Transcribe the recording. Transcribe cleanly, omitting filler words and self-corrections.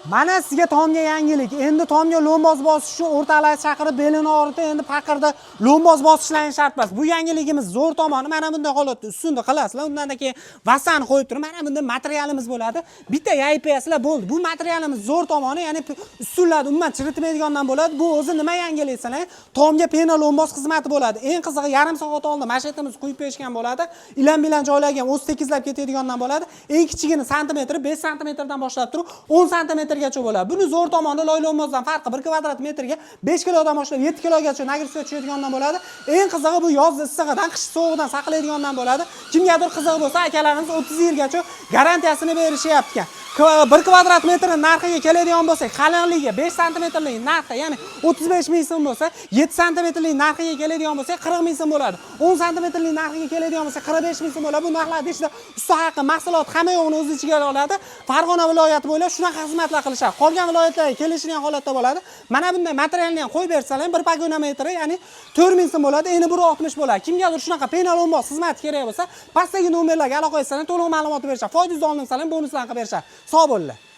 Mana sizga tomga yangilik. Endi tomga lo'mboz bosish uchun o'rtalar chaqirib, belini og'ritib, endi paqirda lo'mboz bosishlaring shart emas. Bu yangiligimiz zo'r tomoni mana bunday holatda ustunda qilasizlar. Undan keyin vasani qo'yib turib, mana bunday materialimiz bo'ladi. Bitta yaypasizlar bo'ldi. Bu materialimiz zo'r tomoni, ya'ni ustunlarni umuman chiritmaydigandan bo'ladi. Bu o'zi nima yangilik desanglar, tomga pena lo'mboz xizmati bo'ladi. Eng qizig'i yarim soat oldin mashetimiz quyib berishgan bo'ladi. Ilan bilan joylagan, o'z tekizlab ketadigandan bo'ladi. Eng kichigini santimetri 5 santimetrdan boshlab turib 10 santimetrgacha bo'ladi. Buni zo'r tomoni loy lo'mbozdan farqi 1 kvadrat metrga 5 kilodan boshlab 7 kilogacha nagrizga tushadigandan bo'ladi. Eng qizig'i bu yoz issig'idan, qish sovuqdan saqlaydigandan bo'ladi. Kimgadir qiziq bo'lsa, akalarimiz 30 yilgacha garantiyasini berishyapti ekan. 1 kvadrat metr narxiga keladigan bo'lsak, qalinligi 5 santimetrlik narxi, ya'ni 35 ming so'm bo'lsa, 7 santimetrlik narxiga keladigan bo'lsak, 40 ming so'm bo'ladi. 10 santimetrlik narxiga keladigan bo'lsa, 45 ming so'm bo'ladi. Bu narxlarda ichida usta haqqi, mahsulot hamma yo'qni o'z ichiga oladi. Farg'ona viloyati bo'ylab shunaqa xizmatlar qilishadi. Qolgan viloyatlarga kelishgan holatda bo'ladi. Mana bunday materialni ham qo'yib bersalar, bir pagona metri, ya'ni 4 ming so'm bo'ladi. Endi 160 bo'ladi. Kimgadir shunaqa penal lo'mboz xizmat kerak bo'lsa, pastdagi nomerlarga aloqa qilsangiz, to'liq ma'lumot berishadi. Foydangizni olsangiz, bonuslarni qilib berishadi. Sog' bo'linglar.